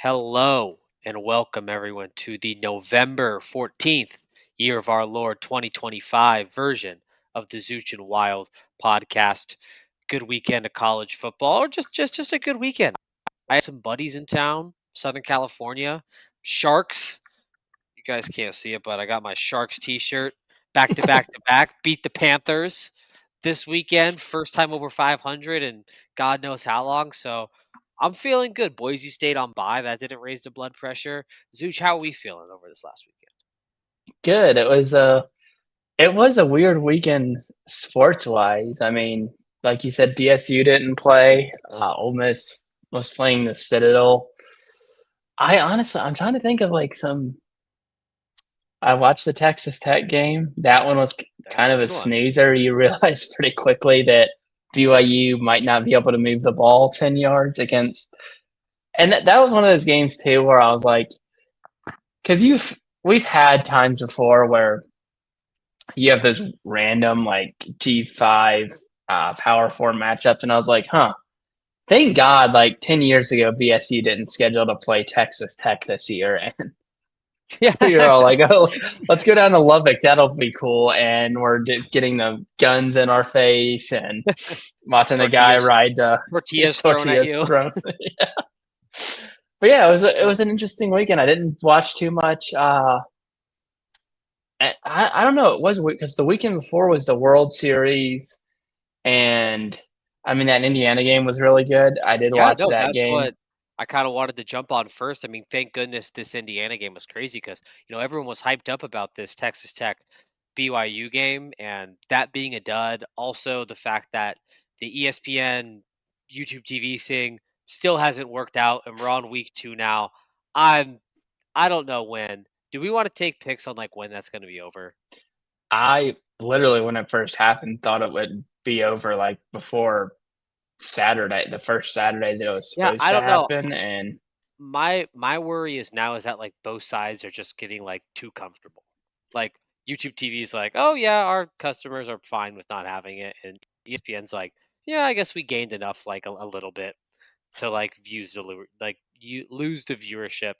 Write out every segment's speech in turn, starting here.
Hello and welcome everyone to the November 14th, year of our Lord 2025 version of the Zooch and Wilde podcast. Good weekend of college football, or just a good weekend. I had some buddies in town, Southern California, Sharks. You guys can't see it, but I got my Sharks t-shirt back to back to back. Beat the Panthers this weekend, first time over 500 and God knows how long. So I'm feeling good. Boise State on bye. That didn't raise the blood pressure. Zooch, how are we feeling over this last weekend? Good. It was a weird weekend sports wise. I mean, like you said, DSU didn't play. Ole Miss was playing the Citadel. I'm trying to think of like some. I watched the Texas Tech game. That one was That was kind a of a good one. snoozer. You realize pretty quickly that BYU might not be able to move the ball 10 yards against. And that was one of those games too where I was like, because we've had times before where you have those random like G5 Power 4 matchups, and I was like, huh. Thank God, like 10 years ago, BSU didn't schedule to play Texas Tech this year, and Yeah. we were all like, "Oh, let's go down to Lubbock. That'll be cool." And we're getting the guns in our face and watching the guy tortillas ride the tortillas thrown at tortillas you. thrown. But yeah, it was an interesting weekend. I didn't watch too much. I don't know. It was because the weekend before was the World Series, and I mean that Indiana game was really good. I did Yeah, watch no, that that's game. what I kind of wanted to jump on first. I mean, thank goodness this Indiana game was crazy because everyone was hyped up about this Texas Tech BYU game and that being a dud. Also, the fact that the ESPN YouTube TV thing still hasn't worked out, and we're on week 2 now. I'm I don't know when. Do we want to take picks on like when that's going to be over? I literally, when it first happened, thought it would be over like before Saturday, the first Saturday that it was Yeah, supposed I to don't know. happen. And My worry is now is that like both sides are just getting like too comfortable. Like YouTube TV is like, oh yeah, our customers are fine with not having it, and ESPN's like, yeah, I guess we gained enough, like a little bit to like like you lose the viewership.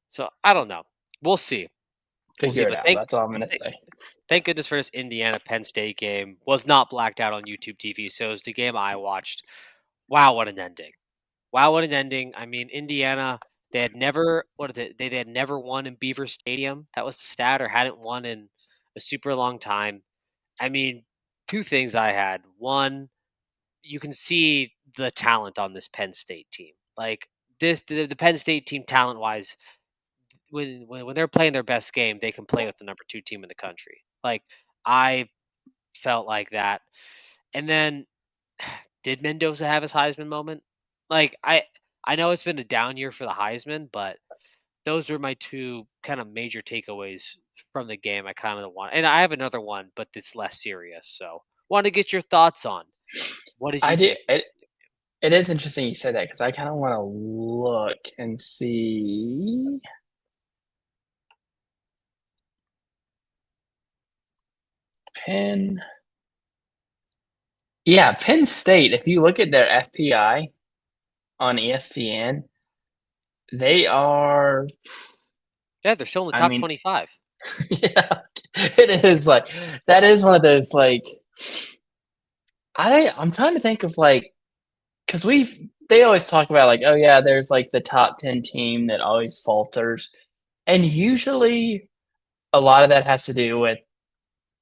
So I don't know. We'll see. We'll see. figure it But out. That's all I'm gonna thank say. thank goodness for this Indiana Penn State game was not blacked out on YouTube TV. So it was the game I watched. Wow, what an ending! Wow, what an ending. I mean, Indiana, they had never what is it? They had never won in Beaver Stadium. That was the stat, or hadn't won in a super long time. I mean, two things I had. One, you can see the talent on this Penn State team. Like the Penn State team talent wise, when they're playing their best game, they can play with the number 2 team in the country. Like I felt like that. And then did Mendoza have his Heisman moment? Like I know it's been a down year for the Heisman, but those are my two kind of major takeaways from the game. I kind of want, and I have another one, but it's less serious. So, want to get your thoughts on what did you I did. take? It is interesting you said that because I kind of want to look and see. Penn. Yeah, Penn State. If you look at their FPI on ESPN, they are. Yeah, they're still in the I top mean, 25. yeah, it is like that is one of those like I'm trying to think of like because they always talk about like, oh yeah, there's like the top 10 team that always falters. And usually a lot of that has to do with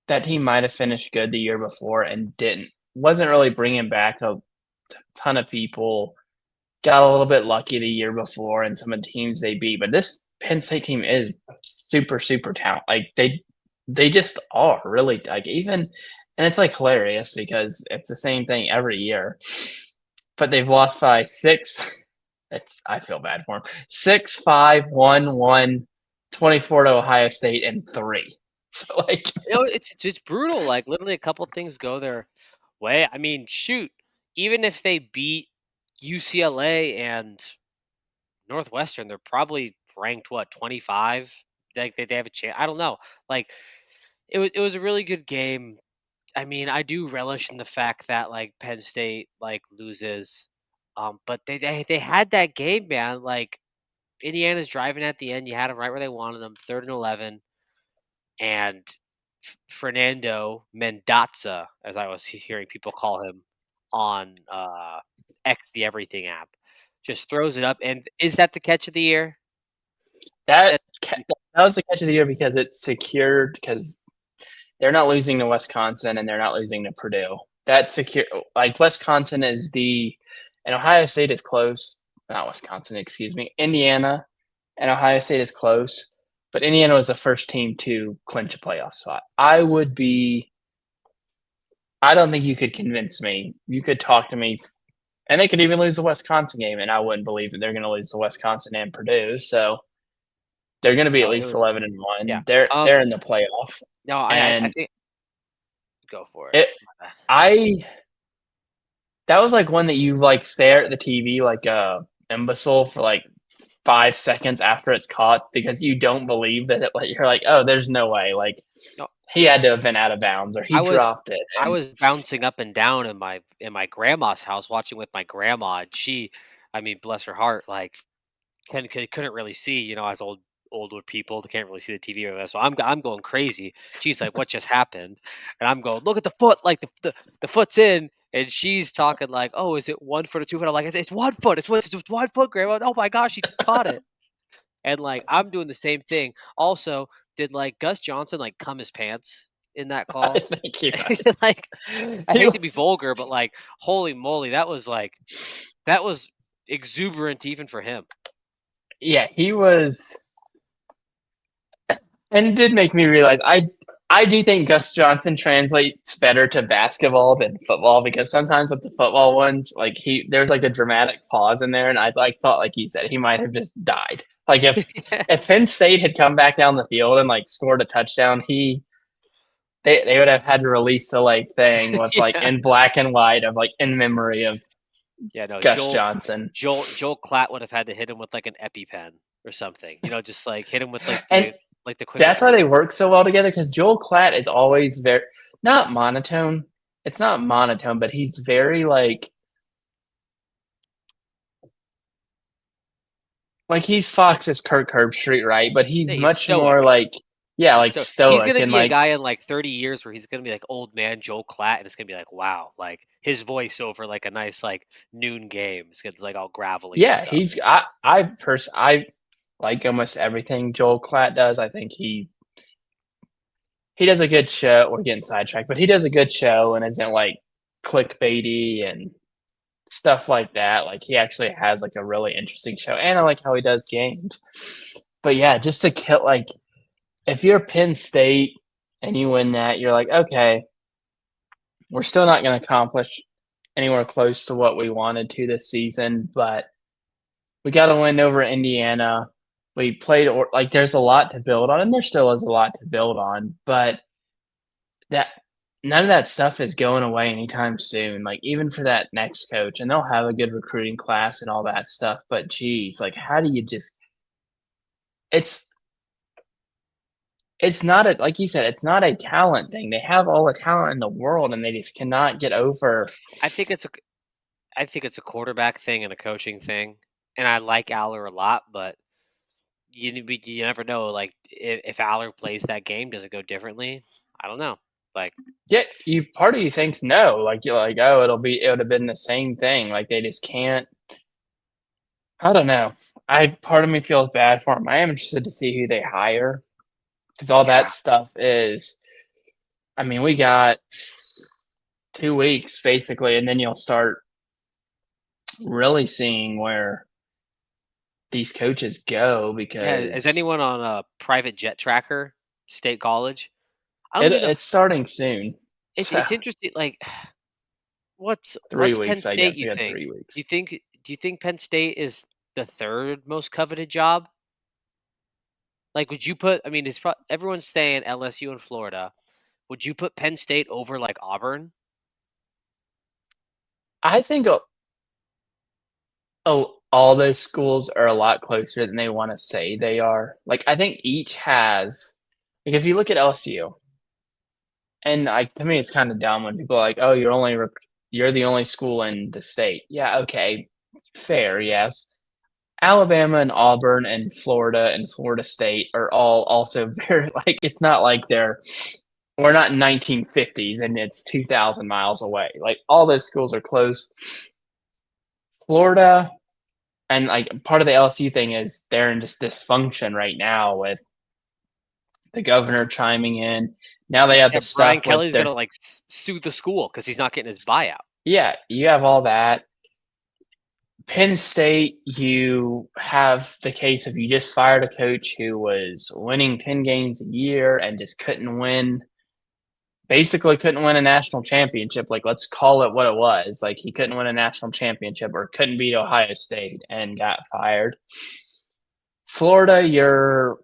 that team might have finished good the year before and wasn't really bringing back a ton of people. Got a little bit lucky the year before and some of the teams they beat, but this Penn State team is super, super talented. Like they just are really like even, and it's like hilarious because it's the same thing every year. But they've lost by six. It's I feel bad for them. 6, 5, 1, 1, 24 to Ohio State, and 3. So like, It's brutal. Like literally, a couple things go their way. I mean, shoot, even if they beat UCLA and Northwestern, they're probably ranked what 25. Like they have a chance. I don't know. Like it was a really good game. I mean, I do relish in the fact that like Penn State like loses, but they had that game, man. Like Indiana's driving at the end. You had them right where they wanted them, 3rd and 11, and Fernando Mendoza, as I was hearing people call him on X, the Everything app, just throws it up. And is that the catch of the year? That That that was the catch of the year because it's secured because they're not losing to Wisconsin and they're not losing to Purdue. That's secure. Like Wisconsin is and Ohio State is close. Not Wisconsin, excuse me. Indiana and Ohio State is close, but Indiana was the first team to clinch a playoff spot. I don't think you could convince me. You could talk to me, and they could even lose the Wisconsin game, and I wouldn't believe that they're going to lose the Wisconsin and Purdue. So they're going to be at no, it least was 11-1. yeah. They're in the playoff, No, I and think go for it. it. I that was like one that you like stare at the TV like a imbecile for like 5 seconds after it's caught because you don't believe that like you're like, oh, there's no way. Like No, he had to have been out of bounds or he I was dropped it. I And was bouncing up and down in my grandma's house watching with my grandma, and she, I mean, bless her heart, like couldn't really see, as older people, they can't really see the TV or whatever. So I'm going crazy. She's like, "What just happened?" And I'm going, "Look at the foot, like the foot's in." And she's talking like, "Oh, is it 1 foot or 2 foot?" I'm like, "It's 1 foot. It's 1 foot, Grandma." Oh my gosh, she just caught it. And like I'm doing the same thing. Also, did like Gus Johnson like cum his pants in that I call? think he might. Like, I He, hate to be vulgar, but like, holy moly, that was exuberant even for him. yeah, he was, and it did make me realize I do think Gus Johnson translates better to basketball than football because sometimes with the football ones, like there's like a dramatic pause in there, and I like thought like you said he might have just died. Like if Penn State had come back down the field and like scored a touchdown, they would have had to release a like thing with like Yeah. in black and white of like in memory of Yeah, no, Gus Johnson. Joel Klatt would have had to hit him with like an EpiPen or something. Just like hit him with And like the quickest that's why bullet. they work so well together because Joel Klatt is always very not monotone. It's not monotone, but he's very like he's Fox's Kirk Herbstreit, right? But he's Yeah, he's much more stoic. like He's stoic gonna and be a like guy in like 30 years where he's gonna be like old man Joel Klatt, and it's gonna be like, wow, like his voice over like a nice like noon game is gets like all gravelly and yeah, stuff. I like almost everything Joel Klatt does. I think he does a good show. We're getting sidetracked, but he does a good show and isn't like clickbaity and stuff like that. Like he actually has like a really interesting show, and I like how he does games. But yeah, just to kill like if you're Penn State and you win that, you're like, okay, we're still not going to accomplish anywhere close to what we wanted to this season, but we got to win over Indiana. We played or like there's a lot to build on, and there still is a lot to build on, but that none of that stuff is going away anytime soon. Like even for that next coach, and they'll have a good recruiting class and all that stuff. But geez, like how do you just? It's it's not a like you said, it's not a talent thing. They have all the talent in the world, and they just cannot get over. I think it's a I think it's a quarterback thing and a coaching thing, and I like Aller a lot, but you never know. Like if Aller plays that game, does it go differently? I don't know. Like Yeah, you part of you thinks no, like you're like, oh, it would have been the same thing. Like they just can't. I don't know. I part of me feels bad for them. I am interested to see who they hire because all yeah, that stuff is. I mean, we got 2 weeks basically, and then you'll start really seeing where these coaches go yeah. Is because anyone on a private jet tracker, State College? I don't even know. it's starting soon. So It's interesting. Like three what's Penn weeks, I State? guess. You We had think? 3 weeks. Do you think Penn State is the third most coveted job? Like, would you put? I mean, everyone's saying LSU and Florida. Would you put Penn State over like Auburn? I think all those schools are a lot closer than they want to say they are. Like I think each has like if you look at LSU, and like to me it's kind of dumb when people are like, "Oh, you're the only school in the state." Yeah, okay, fair, yes. Alabama and Auburn and Florida State are all also very like it's not like we're not in 1950s and it's 2,000 miles away. Like all those schools are close. Florida and like part of the LSU thing is they're in just dysfunction right now with the governor chiming in. Now they have Yeah, the Brian stuff with Kelly's their gonna like sue the school because he's not getting his buyout. yeah, you have all that. Penn State, you have the case of you just fired a coach who was winning 10 games a year and just basically couldn't win a national championship. Like, let's call it what it was. Like, he couldn't win a national championship or couldn't beat Ohio State and got fired. Florida, your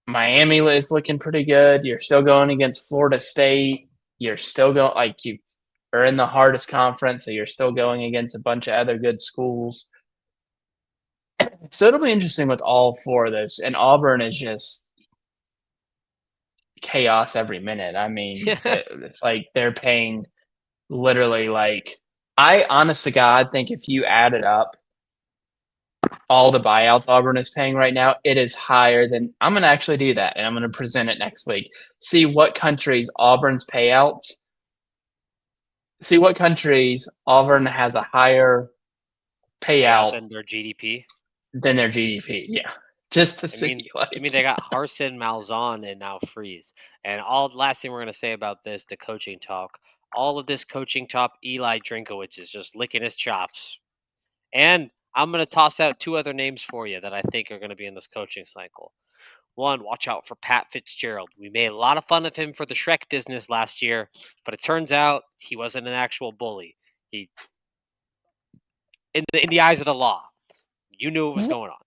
Miami is looking pretty good. You're still going against Florida State. You're still going, like, you are in the hardest conference, so you're still going against a bunch of other good schools. So it'll be interesting with all four of those. And Auburn is just chaos every minute. I mean, it's like they're paying literally like I honest to God think if you added up all the buyouts Auburn is paying right now, it is higher than I'm gonna actually do that and I'm gonna present it next week. See what countries Auburn's payouts, see what countries Auburn has a higher Payout payout than their GDP. than their GDP. Yeah. Just to I see mean, like they got Harsin, Malzahn, and now Freeze. And all last thing we're gonna say about this, the coaching talk. All of this coaching talk, Eli Drinkowitz is just licking his chops. And I'm gonna toss out two other names for you that I think are gonna be in this coaching cycle. One, watch out for Pat Fitzgerald. We made a lot of fun of him for the Shrek business last year, but it turns out he wasn't an actual bully. He, in the eyes of the law, you knew what was going on,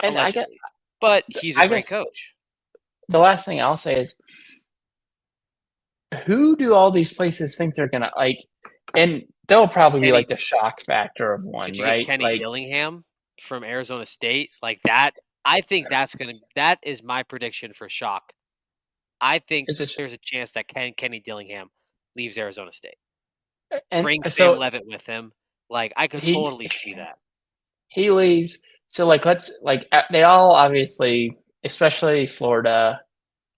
and allegedly. But he's a I great guess coach. the last thing I'll say is who do all these places think they're gonna like? And there'll probably be like Kenny, the shock factor of could one, you get right? Kenny Like, Dillingham from Arizona State like that? I think that is my prediction for shock. I think is it? there's a chance that Kenny Dillingham leaves Arizona State. And Bring Sam so Levitt with him. Like I could he totally see that. he leaves. So like, let's like they all obviously, especially Florida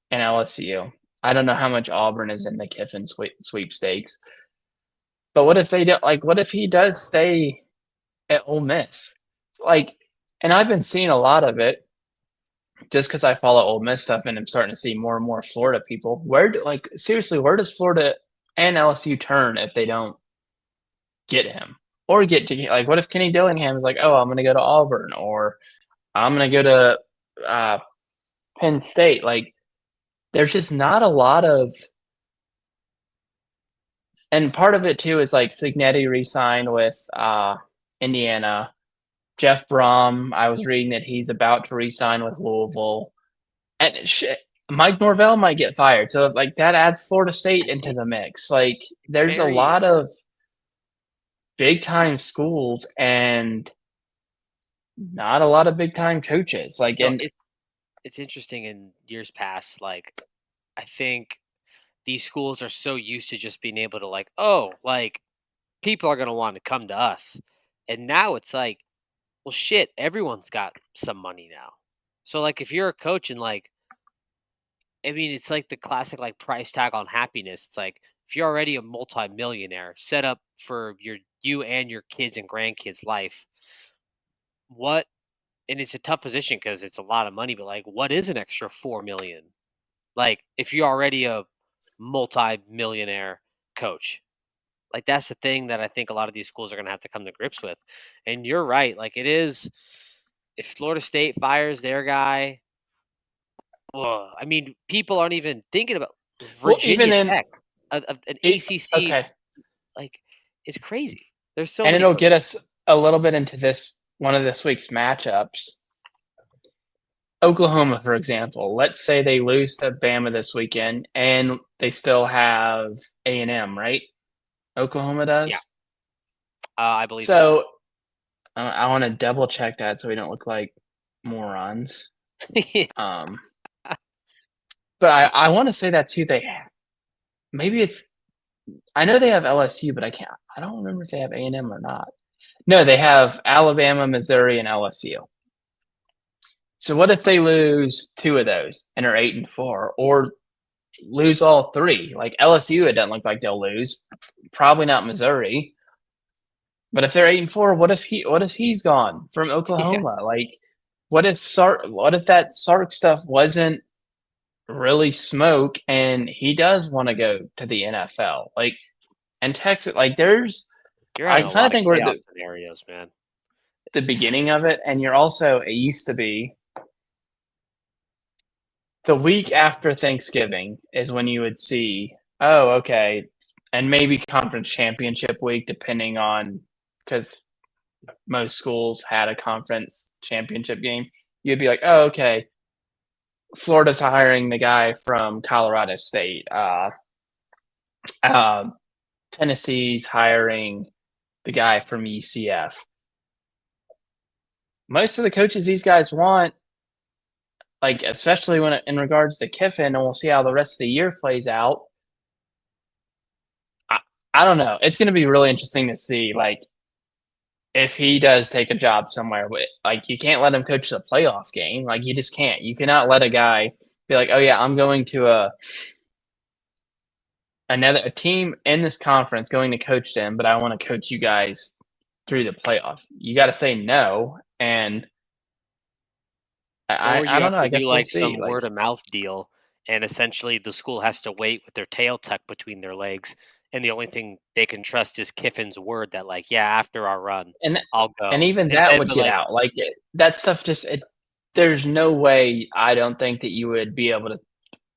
and LSU. I don't know how much Auburn is in the Kiffin sweepstakes, but what if they don't? Like, what if he does stay at Ole Miss? Like, and I've been seeing a lot of it just because I follow Ole Miss stuff and I'm starting to see more and more Florida people. Like seriously, where does Florida and LSU turn if they don't get him or get to like? What if Kenny Dillingham is like, oh, I'm going to go to Auburn or I'm going to go to Penn State? Like, there's just not a lot of, and part of it too is like Signetti re-signed with Indiana. Jeff Brom, I was reading that he's about to re-sign with Louisville. And shit, Mike Norvell might get fired. So like that adds Florida State into It, the mix. Like there's a very lot of big time schools and not a lot of big time coaches. Like no, and it's interesting in years past, like I think these schools are so used to just being able to like, oh, like people are gonna want to come to us. And now it's like, well shit, everyone's got some money now. So like if you're a coach and like I mean it's like the classic like price tag on happiness. It's like if you're already a multimillionaire set up for you and your kids and grandkids life, what and it's a tough position because it's a lot of money, but like what is an extra 4 million? Like if you're already a multi-millionaire coach. Like that's the thing that I think a lot of these schools are gonna have to come to grips with. And you're right, like it is if Florida State fires their guy, ugh, I mean, people aren't even thinking about well, even Virginia in Tech, an ACC, okay, like it's crazy. There's so and many it'll get coaches. us a little bit into this one of this week's matchups. Oklahoma, for example, let's say they lose to Bama this weekend, and they still have A&M, right? Oklahoma Yeah, does. I believe so. So I want to double check that so we don't look like morons. Um, but I want to say that's who they have. Maybe it's I know they have LSU, but I don't remember if they have A&M or not. No, they have Alabama, Missouri, and LSU. So what if they lose two of those and are 8-4, or lose all three? Like LSU, it doesn't look like they'll lose. Probably not Missouri. But if they're 8-4, what if he's gone from Yeah, Oklahoma? Like, what if that Sark stuff wasn't really smoke and he does want to go to the NFL? Like, and Texas, like, you're I having a kind of lot of think we're at chaos scenarios, man. the beginning of it, and you're also, it used to be the week after Thanksgiving is when you would see, oh, okay, and maybe conference championship week, depending on, because most schools had a conference championship game. You'd be like, oh, okay, Florida's hiring the guy from Colorado State. Uh, Tennessee's hiring the guy from UCF. Most of the coaches these guys want, like especially when in regards to Kiffin, and we'll see how the rest of the year plays out. I, I don't know. It's going to be really interesting to see, like, if he does take a job somewhere. Like, you can't let him coach the playoff game. Like, you just can't. You cannot let a guy be like, oh yeah, I'm going to a team in this conference, going to coach them, but I want to coach you guys through the playoff. You got to say no, and Or I you don't have know. to I do guess we'll like see. some Like, word of mouth deal, and essentially the school has to wait with their tail tucked between their legs, and the only thing they can trust is Kiffin's word that like, yeah, after our run, and I'll and go. even that Instead would of get like, out. Like that stuff just there's no way I don't think that you would be able to,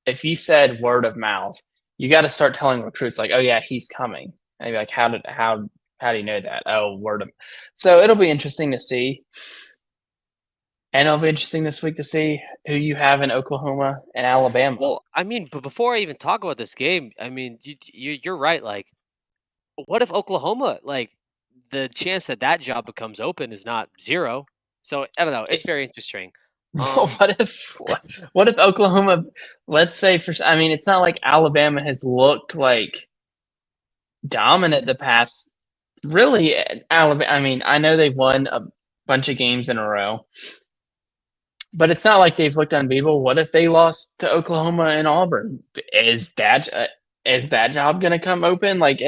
if you said word of mouth, you got to start telling recruits like, oh yeah, he's coming. And they'd be like, how do you know that? Oh, word of. So it'll be interesting to see, and it'll be interesting this week to see who you have in Oklahoma and Alabama. well, I mean, but before I even talk about this game, I mean, you're right. Like, what if Oklahoma, like, the chance that that job becomes open is not zero? So I don't know. It's very interesting. Um, What if Oklahoma? Let's say for, I mean, it's not like Alabama has looked like dominant the past. Really, Alabama. I mean, I know they've won a bunch of games in a row, but it's not like they've looked unbeatable. What if they lost to Oklahoma and Auburn? Is that job going to come open? Like,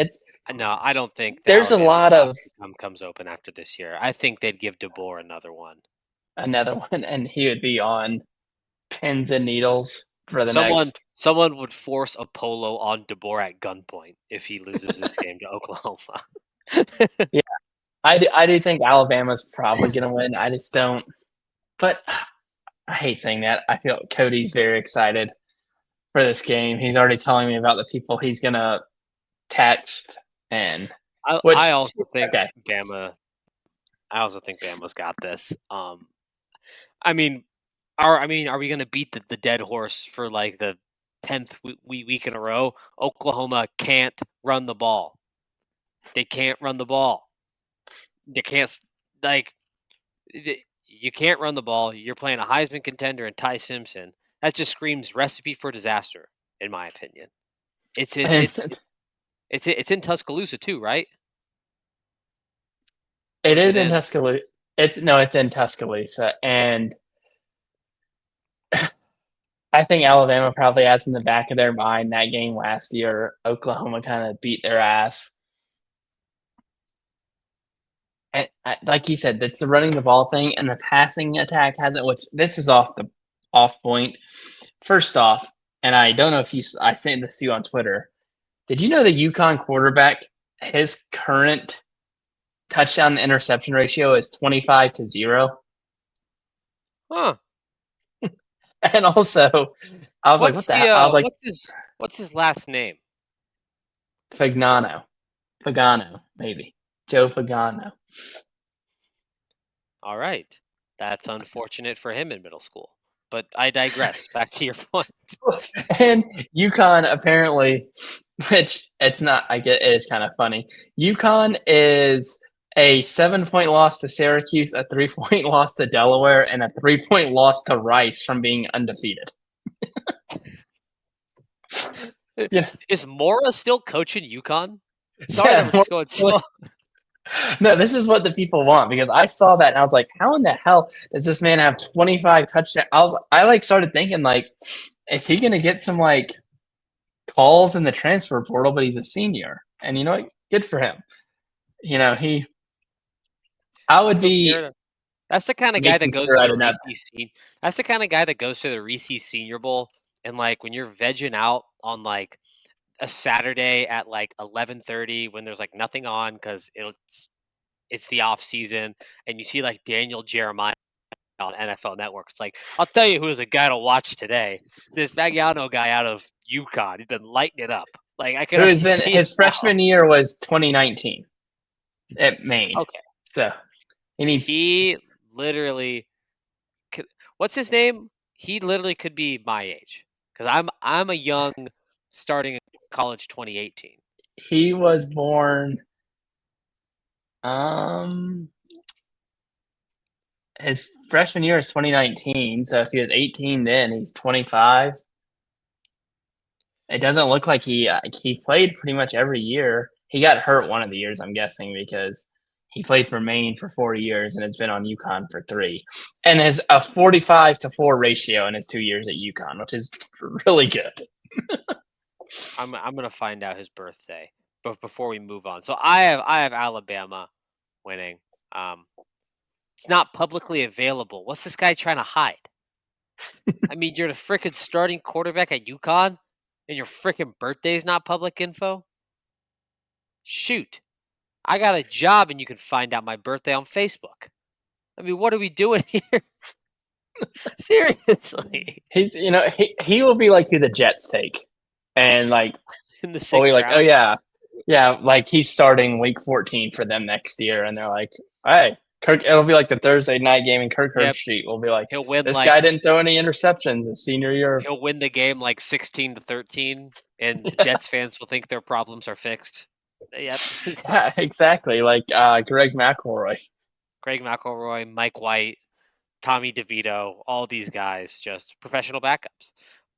no, I don't think the there's a Alabama lot job of comes open after this year. I think they'd give DeBoer another one. another one, and he would be on pins and needles for the Someone next. someone would force a polo on DeBoer at gunpoint if he loses this game to Oklahoma. Yeah, I do think Alabama's probably going to win. I just don't. But I hate saying that. I feel Cody's very excited for this game. He's already telling me about the people he's going to text, and I which, also think okay. Bama. I also think Bama's got this. I mean, are we going to beat the dead horse for like the 10th week in a row? Oklahoma can't run the ball. They can't run the ball. They can't like you can't run the ball. You're playing a Heisman contender and Ty Simpson. That just screams recipe for disaster, in my opinion. It's it, And it's it's in Tuscaloosa too, right? Or it is is it in in? Tuscaloosa. It's in Tuscaloosa, and I think Alabama probably has in the back of their mind that game last year. Oklahoma kind of beat their ass. And like you said, that's the running the ball thing, and the passing attack hasn't. Which this is off point. First off, and I don't know if I sent this to you on Twitter. Did you know the UConn quarterback, his current touchdown to interception ratio is 25-0? Huh? And also, I was like, What's what the the hell? I was like, what's his last name? Fagnano. Pagano, maybe. Joe Pagano. All right, that's unfortunate for him in middle school. But I digress. Back to your point. And UConn apparently, which it's not, I get it is kind of funny. UConn is a 7-point loss to Syracuse, a 3-point loss to Delaware, and a 3-point loss to Rice from being undefeated. Yeah, Is Mora still coaching UConn? Sorry that yeah. we're just going slow. No, this is what the people want because I saw that and I was like, how in the hell does this man have 25 touchdowns? I like started thinking like, is he going to get some like calls in the transfer portal? But he's a senior, and you know what? Good for him. You know he. I would He'll be here. be That's the kind of guy that making goes sure to I the did not. Reese's Senior. That's the kind of guy that goes to the Reese's Senior Bowl, and like when you're vegging out on like a Saturday at like 11:30 when there's like nothing on because it's the off season, and you see like Daniel Jeremiah on NFL Network. It's like I'll tell you who's a guy to watch today. This Vagiano guy out of UConn. He's been lighting it up. Like I can Who has already been see it his now. freshman year was 2019 at Maine, Okay, so he needs. he literally what's his name? He literally could be my age because I'm a young starting in college 2018. He was born. Um, his freshman year is 2019. So if he was 18 then, he's 25. It doesn't look like he played pretty much every year. He got hurt one of the years, I'm guessing, because he played for Maine for 4 years and has been on UConn for three, and has a 45-4 ratio in his 2 years at UConn, which is really good. I'm gonna find out his birthday, but before we move on, so I have Alabama winning. Um, it's not publicly available. What's this guy trying to hide? I mean, you're the freaking starting quarterback at UConn, and your freaking birthday's not public info. Shoot, I got a job, and you can find out my birthday on Facebook. I mean, what are we doing here? Seriously, He's he will be like who the Jets take, and like in the we'll be sixth like, oh round. yeah, like he's starting week 14 for them next year, and they're like, hey, Kirk. It'll be like the Thursday night game, and Kirk Yep, Herbstreit will be like, he'll win this like guy didn't throw any interceptions his senior year. he'll win the game like 16-13, and the Jets fans will think their problems are fixed. Yep. Yeah, exactly. Like Greg McElroy. Greg McElroy, Mike White, Tommy DeVito, all these guys just professional backups.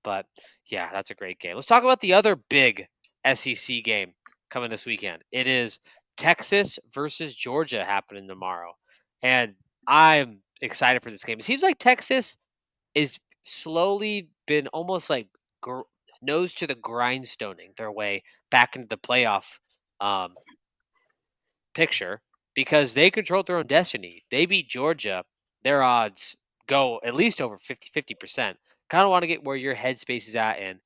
But yeah, that's a great game. Let's talk about the other big SEC game coming this weekend. It is Texas versus Georgia happening tomorrow. And I'm excited for this game. It seems like Texas is slowly been almost like gr- nose to the grindstoning their way back into the playoff um, picture because they controlled their own destiny. They beat Georgia. Their odds go at least over 50%. Kind of want to get where your headspace is at and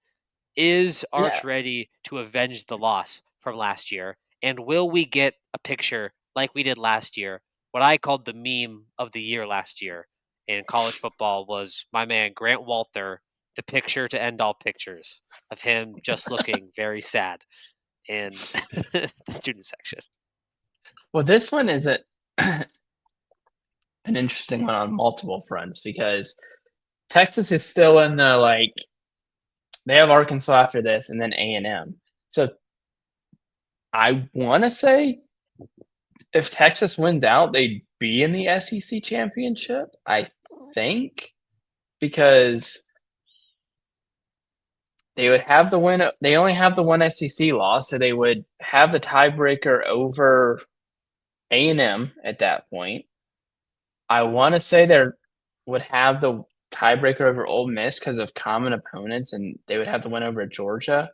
is Yeah, Arch ready to avenge the loss from last year? And will we get a picture like we did last year? What I called the meme of the year last year in college football was my man Grant Walther, the picture to end all pictures of him just looking very sad in the student section. well, this one is an interesting one on multiple fronts because Texas is still in the like they have Arkansas after this, and then A&M. So I want to say if Texas wins out, they'd be in the SEC championship. I think because they would have the win. They only have the one SEC loss, so they would have the tiebreaker over A&M at that point. I want to say they would have the tiebreaker over Ole Miss because of common opponents, and they would have the win over Georgia.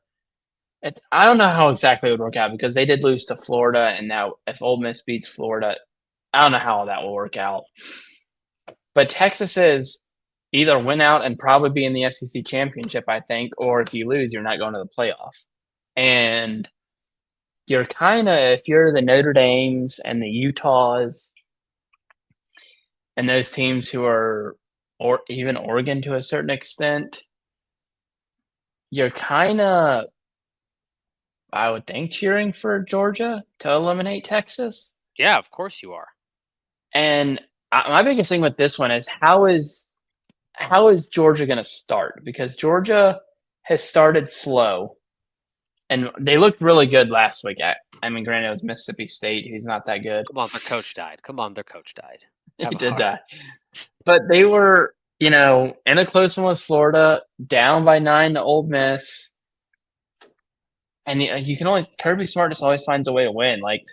I don't know how exactly it would work out because they did lose to Florida, and now if Ole Miss beats Florida, I don't know how that will work out. But Texas is either win out and probably be in the SEC championship, I think, or if you lose, you're not going to the playoff. And you're kind of, if you're the Notre Dames and the Utahs and those teams who are, or even Oregon to a certain extent, you're kind of, I would think, cheering for Georgia to eliminate Texas. Yeah, of course you are. And my biggest thing with this one is how is Georgia going to start? Because Georgia has started slow, and they looked really good last week. I mean, granted, it was Mississippi State, who's not that good. Come on, their coach died. Come on, their coach died. He Have a did heart. that, but they were, in a close one with Florida, down by 9 to Ole Miss, and you can always Kirby Smart just always finds a way to win. Like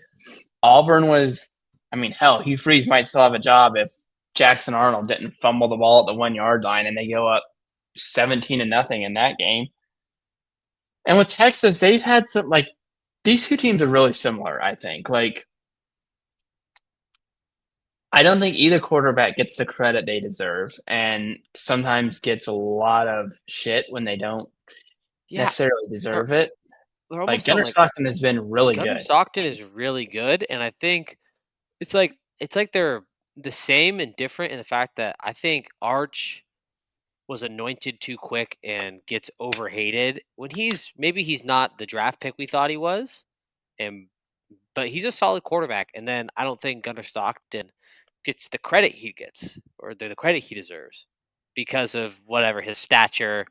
Auburn was, I mean, hell, Hugh Freeze might still have a job if Jackson Arnold didn't fumble the ball at the 1 yard line and they go up 17-0 in that game. And with Texas, they've had some like these two teams are really similar, I think. Like I don't think either quarterback gets the credit they deserve and sometimes gets a lot of shit when they don't Yeah, necessarily they're deserve it. they're Like almost on Gunnar like Stockton has been really Gunner good Stockton is really good, and I think it's like they're the same and different in the fact that I think Arch was anointed too quick and gets overhated when he's not the draft pick we thought he was, and but he's a solid quarterback. And then I don't think Gunnar Stockton gets the credit he gets or the credit he deserves because of whatever his stature,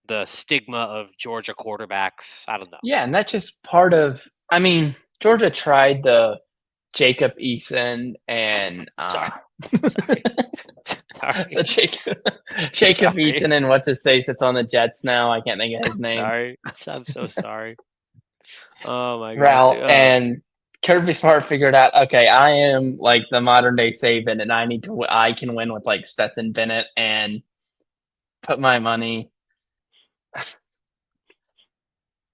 the stigma of Georgia quarterbacks. I don't know. Yeah, and that's just part of. I mean, Georgia tried the Jacob Eason and Sorry, sorry, sorry, the Jacob sorry, Eason and what's his face that's on the Jets now. I can't think of his name. sorry. I'm so sorry. Oh my gosh, Route dude. and Kirby Smart figured out. Okay, I am like the modern day Saban, and I need to. I can win with like Stetson Bennett and put my money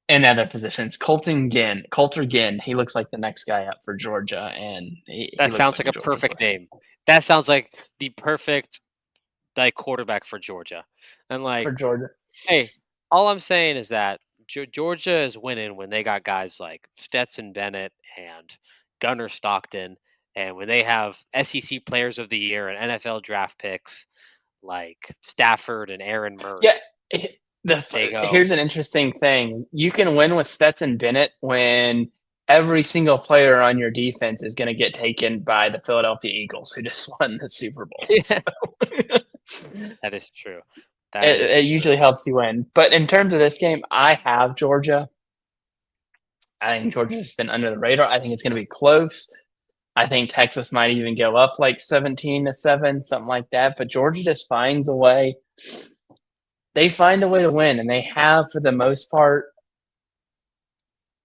in other positions. Coulter Ginn, he looks like the next guy up for Georgia, and he That looks sounds like like a a Georgia boy perfect name. That sounds like the perfect like quarterback for Georgia. And for like, Georgia. hey, all I'm saying is that Georgia is winning when they got guys like Stetson Bennett and Gunnar Stockton, and when they have SEC Players of the Year and NFL draft picks like Stafford and Aaron Yeah, Murray. eh, They go, here's an interesting thing. You can win with Stetson Bennett when every single player on your defense is going to get taken by the Philadelphia Eagles, who just won the Super Bowl. So that is true. That is it true. usually helps you win. But in terms of this game, I have Georgia. I think Georgia's been under the radar. I think it's going to be close. I think Texas might even go up like 17-7, something like that. But Georgia just finds a way. They find a way to win, and they have for the most part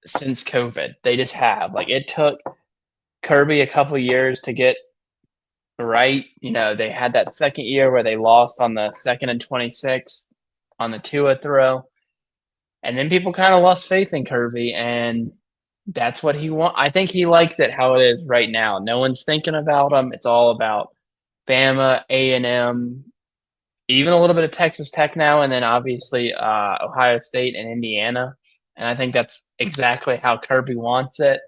since COVID. They just have. Like it took Kirby a couple years to get right. You know, they had that second year where they lost on the 2nd and 26 on the Tua throw. And then people kind of lost faith in Kirby, and that's what he wants. I think he likes it how it is right now. No one's thinking about him. It's all about Bama, A&M, even a little bit of Texas Tech now, and then obviously Ohio State and Indiana. And I think that's exactly how Kirby wants it.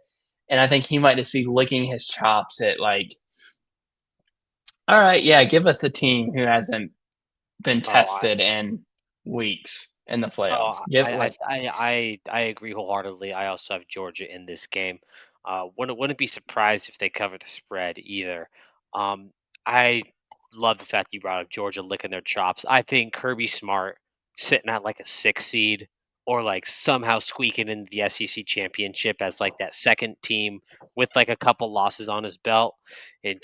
And I think he might just be licking his chops at like, all right, yeah, give us a team who hasn't been Oh, tested in weeks in the playoffs. Oh, Give I I like, I I agree wholeheartedly. I also have Georgia in this game. Wouldn't be surprised if they cover the spread either. Um, I love the fact you brought up Georgia licking their chops. I think Kirby Smart sitting at like a 6 seed or like somehow squeaking into the SEC championship as like that second team with like a couple losses on his belt. And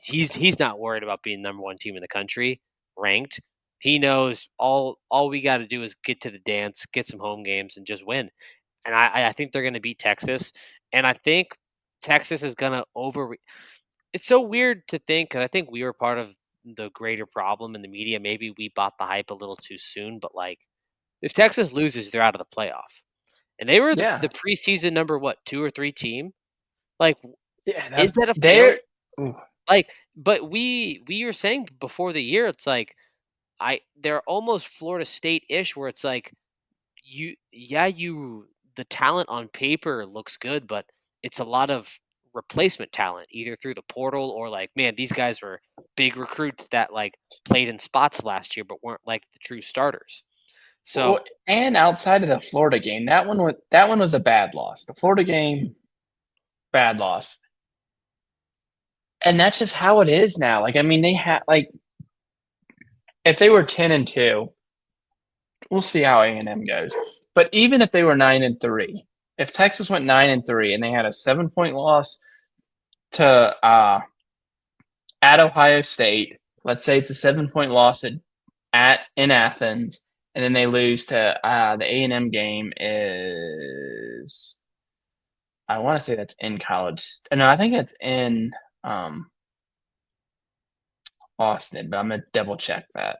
he's not worried about being number one team in the country, ranked. He knows all we got to do is get to the dance, get some home games, and just win. And I think they're going to beat Texas. And I think Texas is going to over. It's so weird to think because I think we were part of the greater problem in the media. Maybe we bought the hype a little too soon. But like, if Texas loses, they're out of the playoff. And they were the yeah, preseason number what 2 or 3 team. Like, yeah, is that a they're failure? Like, but we were saying before the year, it's like they're almost Florida State-ish where it's like you the talent on paper looks good, but it's a lot of replacement talent either through the portal or like man, these guys were big recruits that like played in spots last year but weren't like the true starters. So, well, and outside of the Florida game, that one was a bad loss. The Florida game, bad loss. And that's just how it is now. Like, I mean, they had like if they were 10-2, we'll see how A&M goes. But even if they were 9-3, if Texas went 9-3 and they had a 7-point loss to at Ohio State, let's say it's a 7-point loss at in Athens, and then they lose to the A&M game is I wanna say that's in College no, I think it's in, um, Austin, but I'm gonna double check that.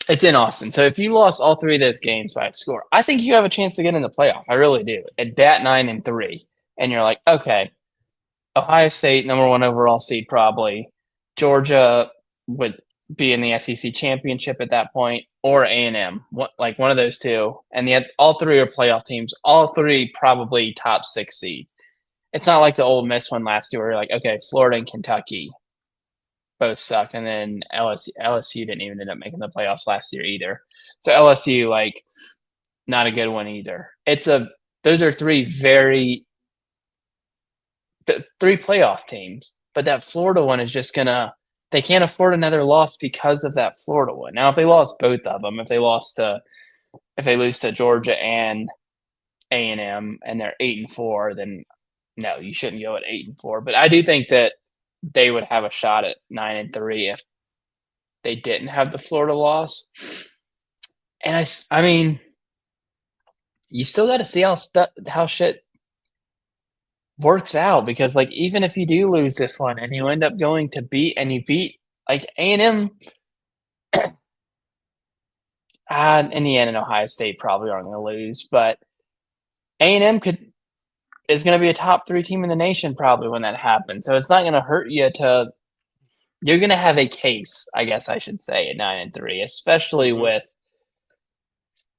It's in Austin. So if you lost all 3 of those games by a score, I think you have a chance to get in the playoff. I really do. At that 9-3, and you're like, okay, Ohio State, number 1 overall seed, probably. Georgia would be in the SEC championship at that point, or A&M, like one of those two. And yet, all 3 are playoff teams. All 3 probably top 6 seeds. It's not like the Ole Miss one last year where you're like, okay, Florida and Kentucky both suck, and then LSU didn't even end up making the playoffs last year either. So LSU, like, not a good one either. Those are 3 playoff teams, but that Florida one is just gonna they can't afford another loss because of that Florida one. Now, if they lost both of them, if they lose to Georgia and A&M and they're 8-4, then no, you shouldn't go at 8-4. But I do think that they would have a shot at 9-3 if they didn't have the Florida loss. And I mean, you still got to see how shit works out because, like, even if you do lose this one and you end up going to beat like A&M, Indiana and Ohio State probably aren't going to lose, but A&M is going to be a top 3 team in the nation probably when that happens. So it's not going to hurt you to. You're going to have a case, I guess I should say, at 9-3, especially Mhm. with.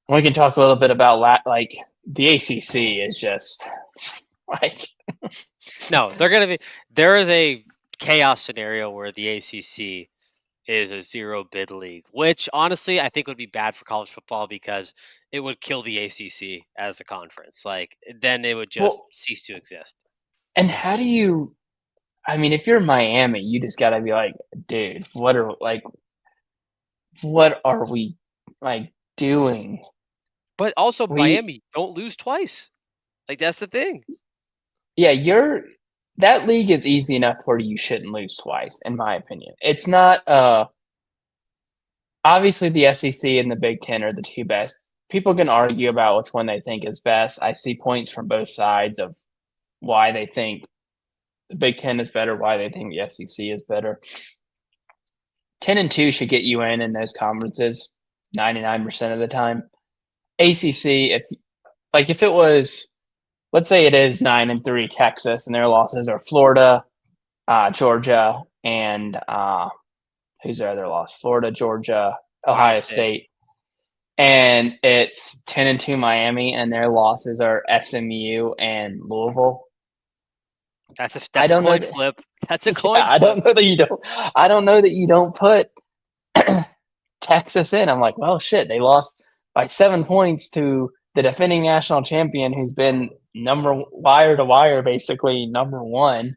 We can talk a little bit about like the ACC is just like No, there is a chaos scenario where the ACC is a zero bid league, which honestly I think would be bad for college football because it would kill the ACC as a conference. Like then it would just well, cease to exist. and how do you? I mean, if you're Miami, you just got to be like, dude, what are we like doing? But also We Miami don't lose twice. Like that's the thing. yeah, you're that league is easy enough where you shouldn't lose twice, in my opinion. It's not obviously the SEC and the Big Ten are the 2 best. People can argue about which one they think is best. I see points from both sides of why they think the Big Ten is better, why they think the SEC is better. 10-2 should get you in those conferences 99% of the time. ACC, if it was, let's say it is 9-3 Texas, and their losses are Florida, Georgia, and who's their other loss? Florida, Georgia, Ohio Ohio State. State, and it's 10-2 Miami, and their losses are SMU and Louisville. I That's a don't know coin that. flip. That's a Yeah, coin I flip. don't know that you don't. I don't know that you don't put Texas in. I'm like, well, shit, they lost by 7 points to the defending national champion, who's been number wire to wire, basically number 1.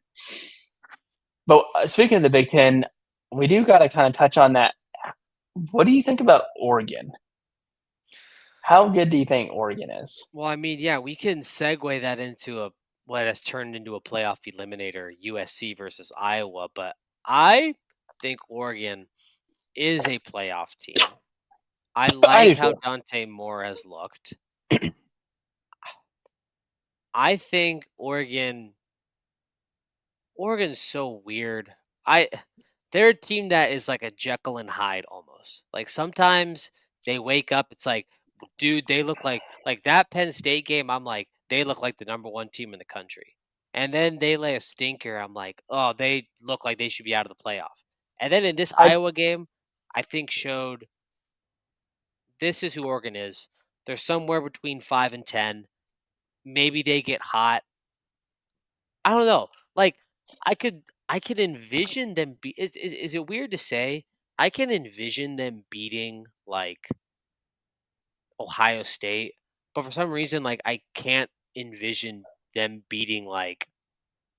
But speaking of the Big Ten, we do got to kind of touch on that. What do you think about Oregon? How good do you think Oregon is? Well, I mean, yeah, we can segue that into a what has turned into a playoff eliminator, USC versus Iowa, but I think Oregon is a playoff team. I I like do how too. Dante Moore has looked. I think Oregon's so weird. I they're a team that is like a Jekyll and Hyde almost. Like sometimes they wake up, it's like, dude, they look like that Penn State game. I'm like, they look like the number 1 team in the country. And then they lay a stinker. I'm like, oh, they look like they should be out of the playoff. And then in this I Iowa game, I think showed this is who Oregon is. They're somewhere between 5 and 10. Maybe they get hot. I don't know. Like I could envision them is it weird to say? I can envision them beating like Ohio State, but for some reason like I can't envision them beating like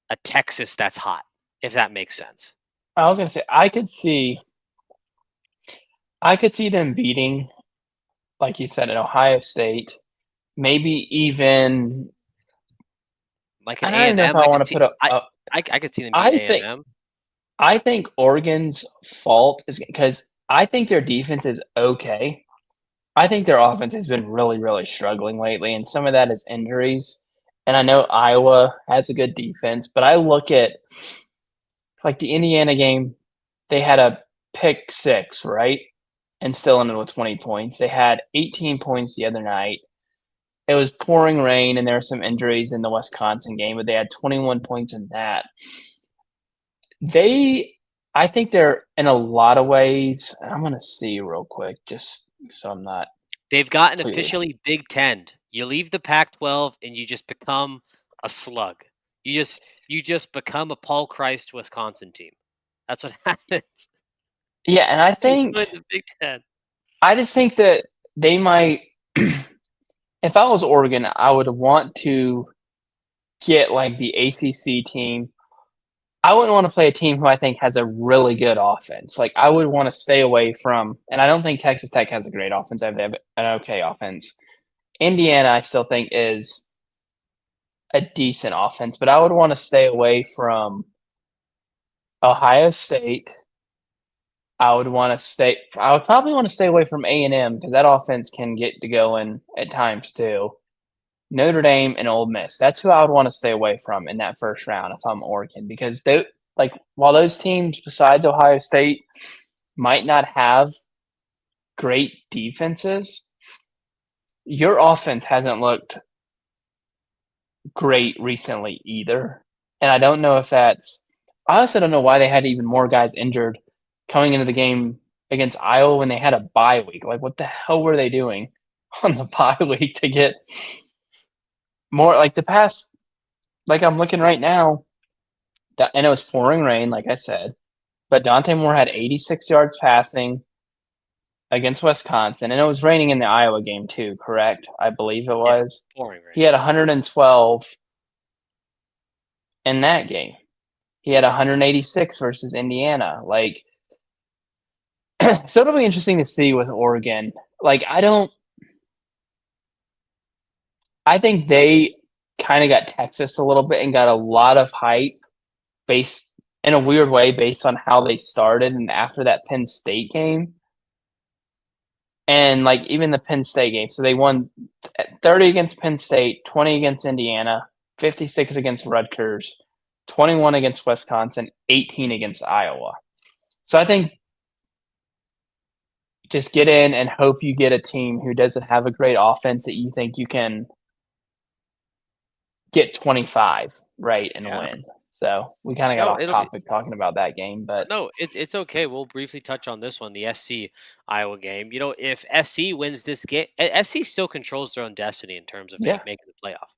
a Texas that's hot, if that makes sense. I was gonna say I could see them beating, like you said, at Ohio State, maybe even. Like an I don't even know if A&M, I I want could to see put up. I could see them beating I think A&M. I think Oregon's fault is because I think their defense is okay. I think their offense has been really, really struggling lately, and some of that is injuries. and I know Iowa has a good defense, but I look at like the Indiana game, they had a pick six, right? And still ended with 20 points. They had 18 points the other night. It was pouring rain, and there were some injuries in the Wisconsin game, but they had 21 points in that. They, I think they're in a lot of ways. I'm gonna see real quick, just so I'm not They've gotten completely. officially Big Ten. You leave the Pac-12 and you just become a slug. You just become a Paul Christ Wisconsin team. That's what happens. Yeah, and I You think join the Big Ten. I just think that they might. If I was Oregon, I would want to get like the ACC team. I wouldn't want to play a team who I think has a really good offense. Like I would want to stay away from, and I don't think Texas Tech has a great offense. They have an okay offense. Indiana, I still think is a decent offense, but I would want to stay away from Ohio State. I would want to stay. I would probably want to stay away from A&M because that offense can get to going at times too. Notre Dame and Ole Miss. That's who I would want to stay away from in that first round if I'm Oregon because they like while those teams besides Ohio State might not have great defenses, your offense hasn't looked great recently either. And I don't know if that's I also don't know why they had even more guys injured coming into the game against Iowa when they had a bye week. Like what the hell were they doing on the bye week to get more like the past like I'm looking right now, and it was pouring rain, like I said, but Dante Moore had 86 yards passing against Wisconsin, and it was raining in the Iowa game too, correct? I believe it Yeah, was. pouring He rain. had 112 in that game. He had 186 versus Indiana. Like, so it'll be interesting to see with Oregon. Like, I think they kind of got Texas a little bit and got a lot of hype based in a weird way based on how they started and after that Penn State game. And like even the Penn State game, so they won 30 against Penn State, 20 against Indiana, 56 against Rutgers, 21 against Wisconsin, 18 against Iowa. So I think just get in and hope you get a team who doesn't have a great offense that you think you can get 25 right and Yeah. win. So we kind of got No, off it'll be topic talking about that game, but no. It's okay. We'll briefly touch on this one, the SC Iowa game. If SC wins this game, SC still controls their own destiny in terms of yeah. making the playoff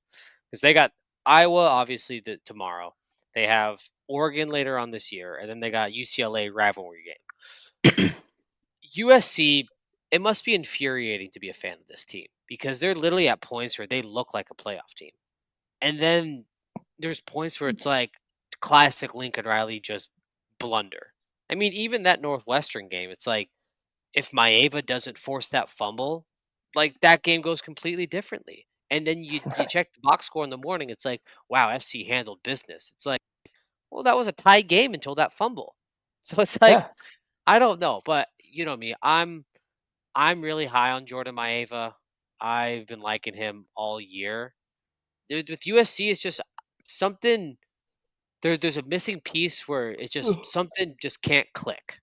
because they got Iowa obviously tomorrow. They have Oregon later on this year, and then they got UCLA rivalry game. USC, it must be infuriating to be a fan of this team because they're literally at points where they look like a playoff team. And then there's points where it's like classic Lincoln Riley just blunder. I mean, even that Northwestern game, it's like if Maeva doesn't force that fumble, like that game goes completely differently. And then you check the box score in the morning, it's like, wow, SC handled business. It's like, well, that was a tie game until that fumble. So it's like, Yeah. I don't know, but you know me, I'm really high on Jordan Maeva. I've been liking him all year. Dude, with USC, it's just something. There's a missing piece where it's just something just can't click.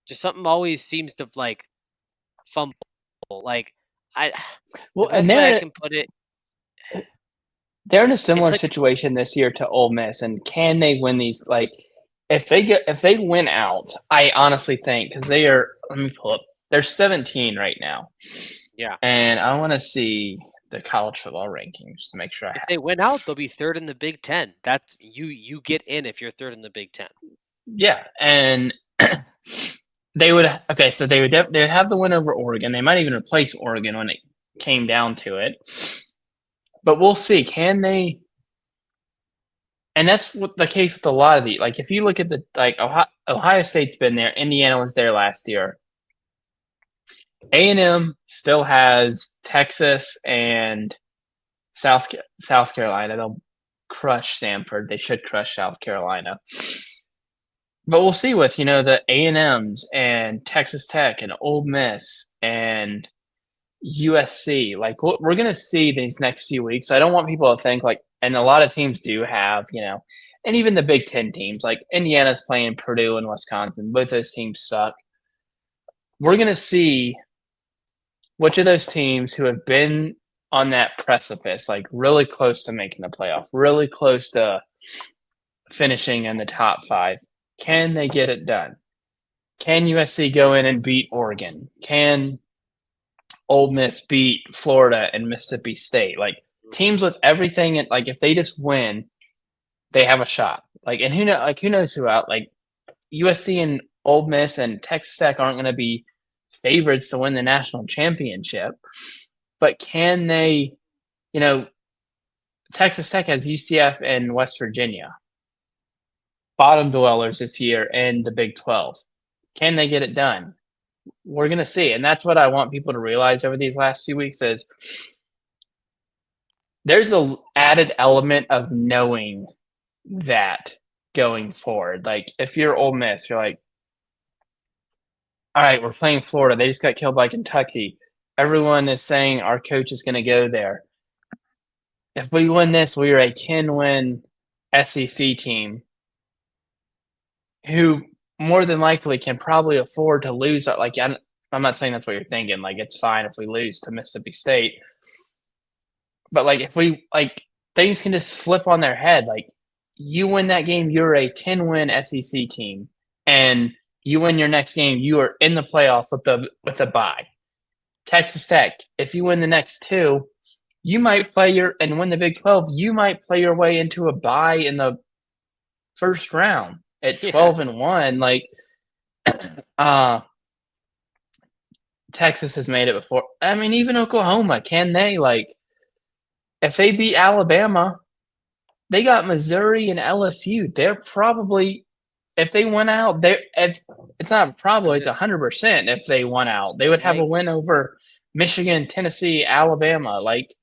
Just something always seems to like fumble. Like I, the Well, and best way I can put it, they're in a it's similar like situation this year to Ole Miss, and can they win these? Like, if they win out, I honestly think because they are. Let me pull up. They're 17 right now, yeah. and I want to see the college football rankings just to make sure I If have. they win out, they'll be third in the Big Ten. That's you get in if you're third in the Big Ten. Yeah, and they would. Okay, so they would have the win over Oregon. They might even replace Oregon when it came down to it. But we'll see. Can they? And that's what the case with a lot of the like. If you look at the like Ohio State's been there, Indiana was there last year. A&M still has Texas and South Carolina. They'll crush Stanford. They should crush South Carolina. But we'll see with the A&Ms and Texas Tech and Ole Miss and USC. Like what we're gonna see these next few weeks. I don't want people to think like, and a lot of teams do have, and even the Big Ten teams like Indiana's playing Purdue and Wisconsin. Both those teams suck. We're gonna see which of those teams who have been on that precipice, like really close to making the playoff, really close to finishing in the top five, can they get it done? Can USC go in and beat Oregon? Can Ole Miss beat Florida and Mississippi State? Like Mhm. teams with everything, and like if they just win, they have a shot. Like and who knows who out? Like USC and Ole Miss and Texas Tech aren't going to be favorites to win the national championship, but can they? You know, Texas Tech has UCF and West Virginia, bottom dwellers this year in the Big 12. Can they get it done? We're going to see. And that's what I want people to realize over these last few weeks is there's a added element of knowing that going forward. Like if you're Ole Miss, you're like, all right, we're playing Florida. They just got killed by Kentucky. Everyone is saying our coach is going to go there. If we win this, we are a 10-win SEC team who more than likely can probably afford to lose. Like I'm not saying that's what you're thinking. Like it's fine if we lose to Mississippi State, but like if we like things can just flip on their head. Like you win that game, you're a 10-win SEC team, and you win your next game, you are in the playoffs with a bye. Texas Tech, if you win the next two, you might play your and win the Big 12. You might play your way into a bye in the first round at Yeah. 12-1. Like uh Texas has made it before. I mean, even Oklahoma, can they like if they beat Alabama, they got Missouri and LSU. They're probably if they went out, they it's not They're probably it's just 100% if they won out. They would have a make win over Michigan, Tennessee, Alabama, like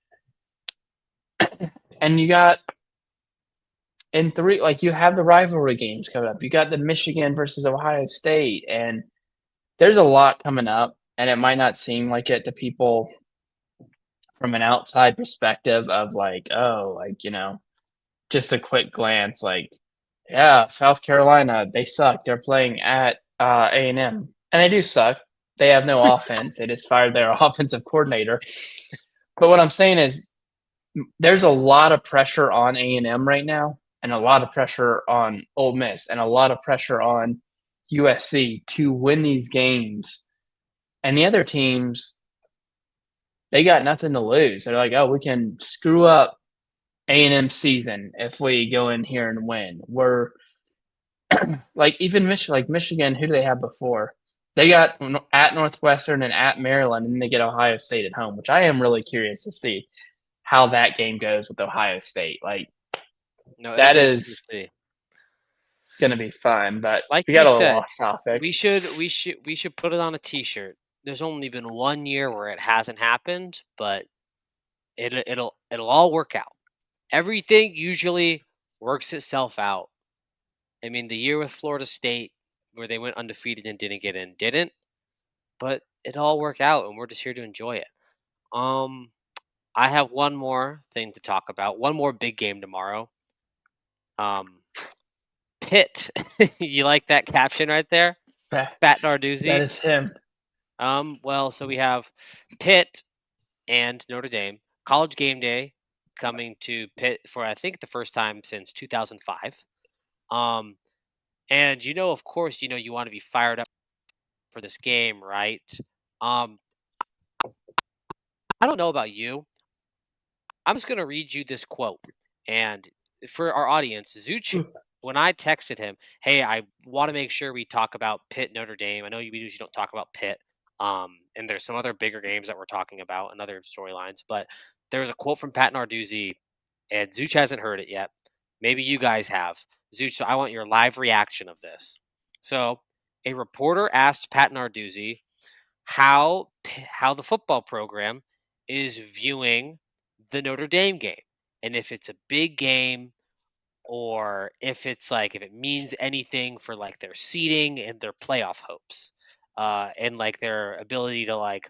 and you got in three like you have the rivalry games coming up. You got the Michigan versus Ohio State and there's a lot coming up and it might not seem like it to people from an outside perspective of like, oh, like, just a quick glance, like, yeah, South Carolina, they suck. They're playing at A&M, and they do suck. They have no offense. They just fired their offensive coordinator. But what I'm saying is, there's a lot of pressure on A&M right now, and a lot of pressure on Ole Miss, and a lot of pressure on USC to win these games. And the other teams, they got nothing to lose. They're like, oh, we can screw up A&M season if we go in here and win. We're like even Michigan, who do they have before? They got at Northwestern and at Maryland, and then they get Ohio State at home, which I am really curious to see how that game goes with Ohio State. Like no, it'll that be interesting to is see. going to be fun. But Like we got you a little said, off topic. we should put it on a T-shirt. There's only been 1 year where it hasn't happened, but it'll all work out. Everything usually works itself out. I mean, the year with Florida State where they went undefeated and didn't get in, didn't, but it all worked out, and we're just here to enjoy it. Um, I have one more thing to talk about. One more big game tomorrow. Um, Pitt. You like that caption right there? That, Fat that Narduzzi. is him. Well, so we have Pitt and Notre Dame. College game day coming to Pitt for I think the first time since 2005. Um, and of course, you want to be fired up for this game, right? Um, I don't know about you. I'm just gonna read you this quote, and for our audience, Zooch. When I texted him, "Hey, I want to make sure we talk about Pitt Notre Dame. I know we usually don't talk about Pitt, and there's some other bigger games that we're talking about and other storylines, but there was a quote from Pat Narduzzi, and Zooch hasn't heard it yet. Maybe you guys have. Zooch, so I want your live reaction of this. So, a reporter asked Pat Narduzzi how the football program is viewing the Notre Dame game, and if it's a big game or if it means anything for like their seeding and their playoff hopes, and like their ability to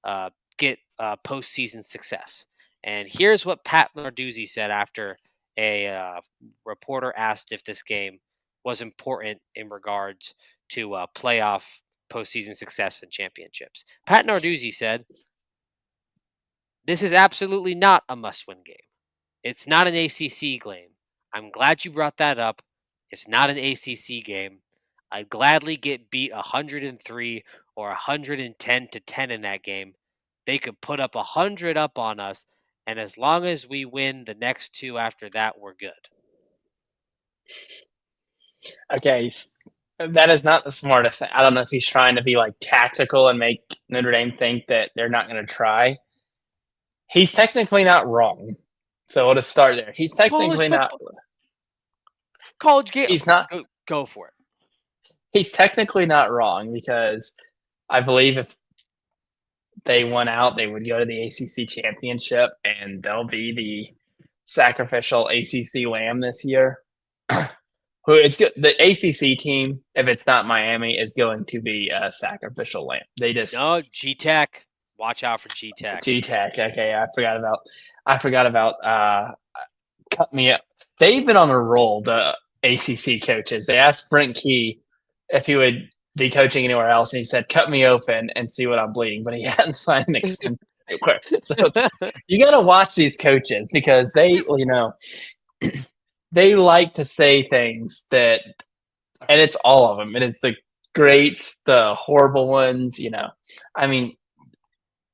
uh, get postseason success. And here's what Pat Narduzzi said after a reporter asked if this game was important in regards to playoff postseason success and championships. Pat Narduzzi said, "This is absolutely not a must-win game. It's not an ACC game. I'm glad you brought that up. It's not an ACC game. I'd gladly get beat 103 or 110-10 in that game. They could put up 100 up on us, and as long as we win the next two after that, we're good." Okay, that is not the smartest thing. I don't know if he's trying to be like tactical and make Notre Dame think that they're not going to try. He's technically not wrong. So we'll just start there. College football, college game, He's not go for it. he's technically not wrong because I believe if they won out, they would go to the ACC championship and they'll be the sacrificial ACC lamb this year. Who it's good. The ACC team, if it's not Miami, is going to be a sacrificial lamb. They just No, G Tech. Watch out for G Tech. G Tech. Okay, I forgot about cut me up. They've been on a roll. The ACC coaches. They asked Brent Key if he would be coaching anywhere else, and he said, "Cut me open and see what I'm bleeding." But he hadn't signed an extension. So you got to watch these coaches because they like to say things that, and it's all of them. And it's the greats, the horrible ones. I mean,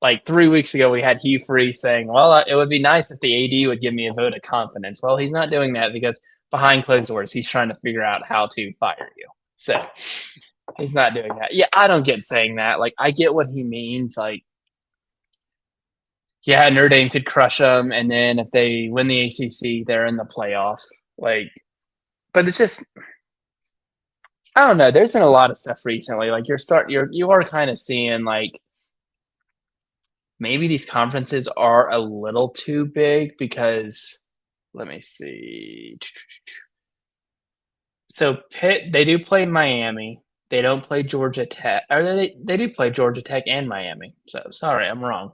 like 3 weeks ago, we had Hugh Freeze saying, "Well, it would be nice if the AD would give me a vote of confidence." Well, he's not doing that because behind closed doors, he's trying to figure out how to fire you. So he's not doing that. Yeah, I don't get saying that. Like, I get what he means. Like, yeah, Notre Dame could crush them, and then if they win the ACC, they're in the playoff. Like, but it's just, I don't know. There's been a lot of stuff recently. Like, you are kind of seeing like maybe these conferences are a little too big because let me see. So Pitt, they do play Miami. They don't play Georgia Tech. Or they do play Georgia Tech and Miami. So sorry, I'm wrong.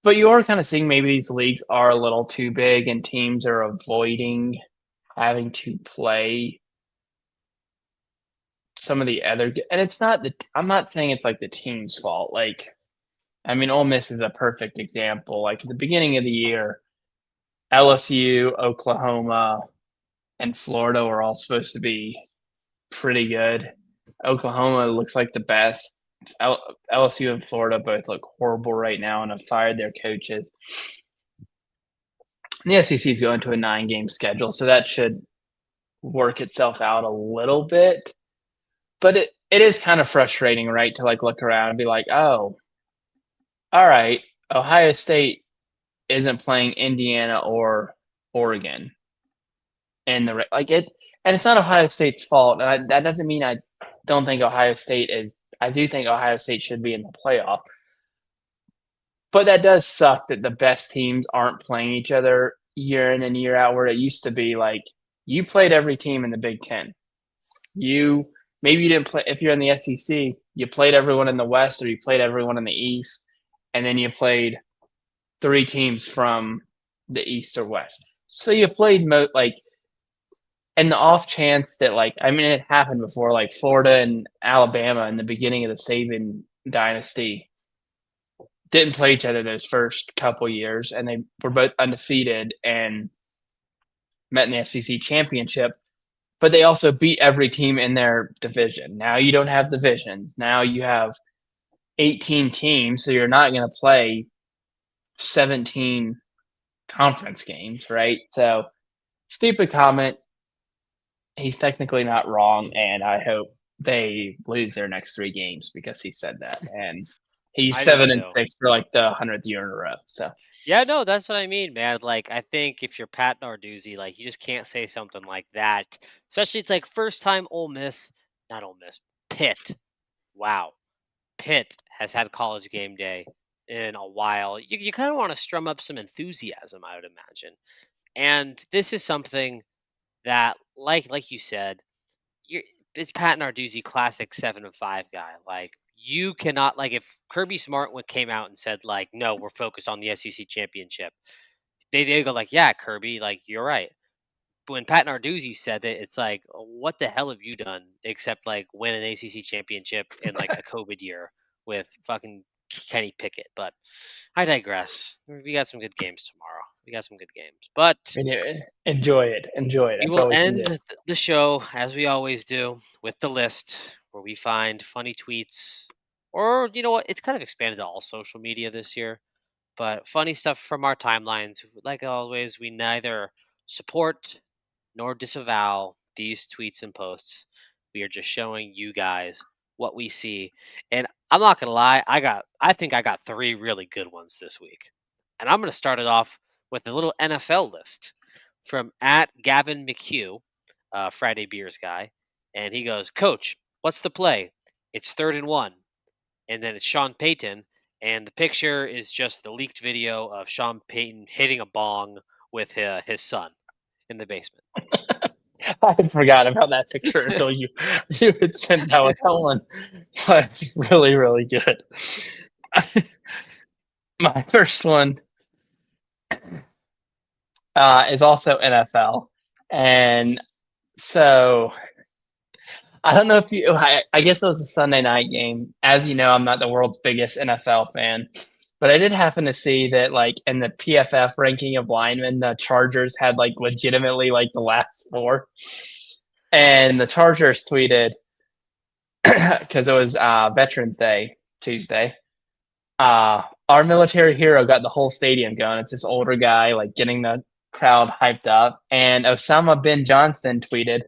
But you are kind of seeing maybe these leagues are a little too big and teams are avoiding having to play some of the other, and it's not I'm not saying it's like the team's fault. Like, I mean, Ole Miss is a perfect example. Like at the beginning of the year, LSU, Oklahoma, and Florida were all supposed to be pretty good. Oklahoma looks like the best. LSU and Florida both look horrible right now and have fired their coaches. And the SEC is going to a 9-game schedule, so that should work itself out a little bit. But it is kind of frustrating, right, to like look around and be like, oh, all right, Ohio State isn't playing Indiana or Oregon, and and it's not Ohio State's fault. And that doesn't mean I don't think Ohio State is. I do think Ohio State should be in the playoff, but that does suck that the best teams aren't playing each other year in and year out. Where it used to be like you played every team in the Big Ten. Maybe you didn't play if you're in the SEC. You played everyone in the West or you played everyone in the East, and then you played 3 teams from the East or West. So you played and the off chance that it happened before, like Florida and Alabama in the beginning of the Saban dynasty didn't play each other those first couple years, and they were both undefeated and met in the SEC championship. But they also beat every team in their division. Now you don't have divisions. Now you have 18 teams, so you're not going to play 17 conference games, right? So, stupid comment. He's technically not wrong, and I hope they lose their next 3 games because he said that. And he's I do 7-6 too. for like the 100th year in a row. So, Yeah, no, that's what I mean, man. Like, I think if you're Pat Narduzzi, like, you just can't say something like that. Especially, it's like first time not Ole Miss, Pitt. Wow, Pitt has had college game day in a while. You kind of want to strum up some enthusiasm, I would imagine. And this is something that, like you said, you're it's Pat Narduzzi, classic 7-5 guy. Like you cannot like if Kirby Smart came out and said like, "No, we're focused on the SEC championship." They go like, "Yeah, Kirby, like you're right." But when Pat Narduzzi said it, it's like, what the hell have you done except like win an ACC championship in like a COVID year with fucking Kenny Pickett? But I digress. We got some good games tomorrow. We got some good games, but I mean, enjoy it. Enjoy it. we That's will all we can do. end the show as we always do with the list where we find funny tweets, or you know what? It's kind of expanded to all social media this year, but funny stuff from our timelines. Like always, we neither support nor disavow these tweets and posts. We are just showing you guys what we see. And I'm not gonna lie, I think I got three really good ones this week. And I'm gonna start it off with a little NFL list from at Gavin McHugh, Friday Beers guy. And he goes, Coach, what's the play? It's 3rd and 1. And then it's Sean Payton, and the picture is just the leaked video of Sean Payton hitting a bong with his son in the basement. I had forgotten about that picture until you had sent that one. That one was really, really good. My first one is also NFL, and so I don't know if you. I guess it was a Sunday night game. As you know, I'm not the world's biggest NFL fan, but I did happen to see that, like in the PFF ranking of linemen, the Chargers had like legitimately like the last four, and the Chargers tweeted because it was Veterans Day Tuesday. Our military hero got the whole stadium going. It's this older guy like getting the crowd hyped up, and Osama bin Johnston tweeted.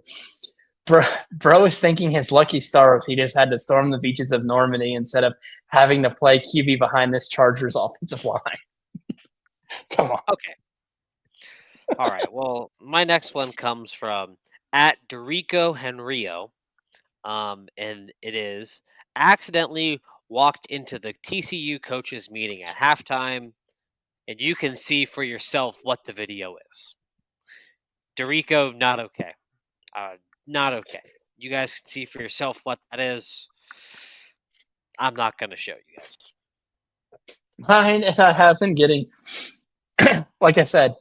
Bro is thinking his lucky stars he just had to storm the beaches of Normandy instead of having to play QB behind this Chargers offensive line. Come on. Okay. All right. Well, my next one comes from at Dorico Henrio. And it is accidentally walked into the TCU coaches meeting at halftime, and you can see for yourself what the video is. Dorico, not okay. Not okay. You guys can see for yourself what that is. I'm not going to show you guys. Mine, and I have been getting, like I said,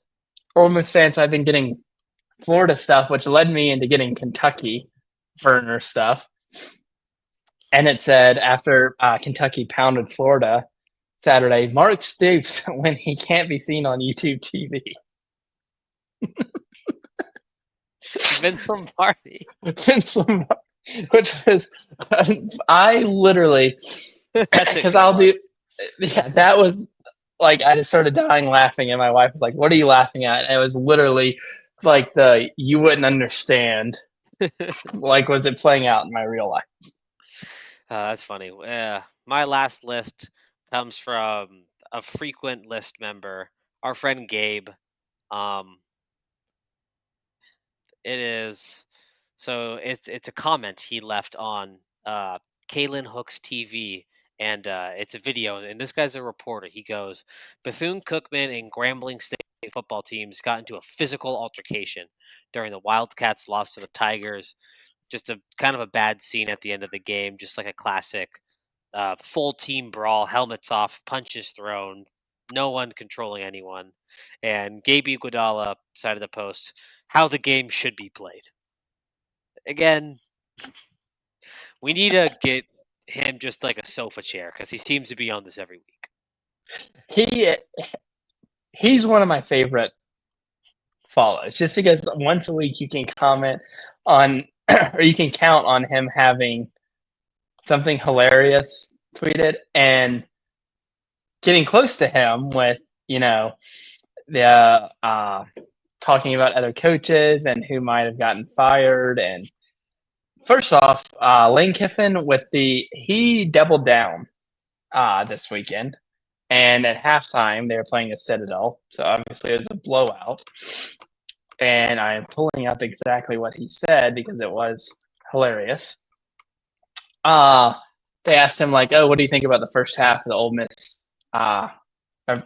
Ole Miss fans, I've been getting Florida stuff, which led me into getting Kentucky burner stuff. And it said after Kentucky pounded Florida Saturday, Mark Stoops when he can't be seen on YouTube TV. Vince Lombardi. Vince Lombardi, which was, I literally, because I'll do, yeah, that was like, I just started dying laughing, and my wife was like, "What are you laughing at?" And it was literally like you wouldn't understand. Like, was it playing out in my real life? That's funny. My last list comes from a frequent list member, our friend Gabe. It is it's a comment he left on Kalen Hook's TV, and it's a video. And this guy's a reporter. He goes, Bethune Cookman and Grambling State football teams got into a physical altercation during the Wildcats' loss to the Tigers. Just a kind of a bad scene at the end of the game, just like a classic full team brawl, helmets off, punches thrown, no one controlling anyone. And Gabe Iguodala decided to post how the game should be played. Again, we need to get him just like a sofa chair because he seems to be on this every week. He's one of my favorite follows, just because once a week you can comment on, or you can count on him having something hilarious tweeted, and getting close to him with, the talking about other coaches and who might have gotten fired. And first off, Lane Kiffin he doubled down this weekend. And at halftime, they were playing a Citadel. So obviously it was a blowout. And I'm pulling up exactly what he said because it was hilarious. They asked him, like, oh, what do you think about the first half of the Ole Miss? What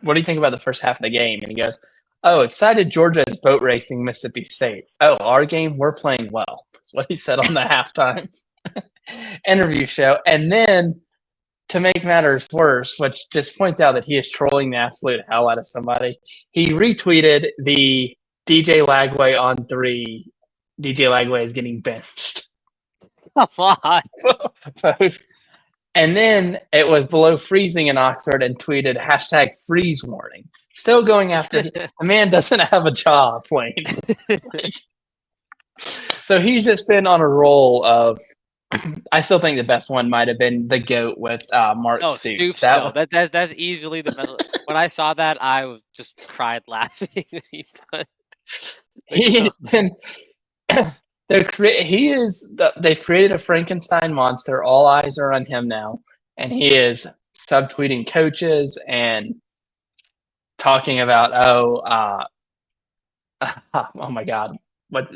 do you think about the first half of the game? And he goes, oh, excited Georgia is boat racing Mississippi State. Oh, our game, we're playing well. That's what he said on the halftime interview show. And then to make matters worse, which just points out that he is trolling the absolute hell out of somebody, he retweeted the DJ Lagway on three. DJ Lagway is getting benched Come on. post. And then it was below freezing in Oxford and tweeted hashtag freeze warning. Still going after him. The man doesn't have a job playing. So he's just been on a roll of. I still think the best one might have been the GOAT with Mark No, Stoops. Stoops That still. one, That's easily the best. When I saw that, just cried laughing. He put the he goat. been, he is. They've created a Frankenstein monster. All eyes are on him now, and he is subtweeting coaches and talking about oh my god, what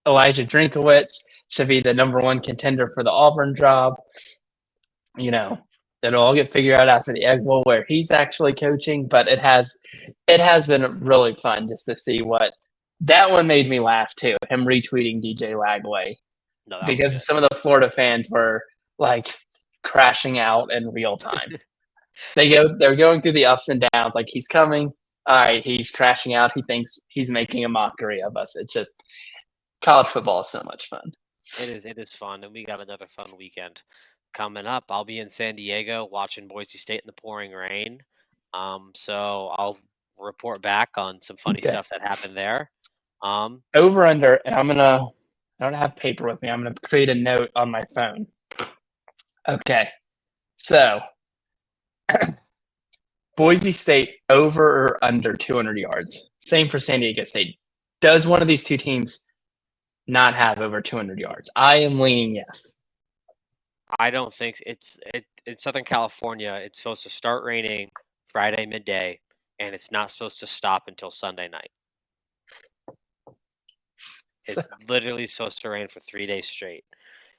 Elijah Drinkowitz should be the number one contender for the Auburn job. You know, it'll all get figured out after the Egg Bowl where he's actually coaching. But it has been really fun just to see what that one made me laugh too. Him retweeting DJ Lagway No, that was because some of the Florida fans were like crashing out in real time. They're going through the ups and downs. Like he's coming. All right, he's crashing out. He thinks he's making a mockery of us. It's just college football is so much fun. good. It is fun, and we got another fun weekend coming up. I'll be in San Diego watching Boise State in the pouring rain. So I'll report back on some funny Okay. stuff that happened there. Over under, and I don't have paper with me. I'm gonna create a note on my phone. Okay. So Boise State over or under 200 yards. Same for San Diego State. Does one of these two teams not have over 200 yards? I am leaning yes. I don't think in Southern California. It's supposed to start raining Friday midday, and it's not supposed to stop until Sunday night. So, It's literally supposed to rain for 3 days straight.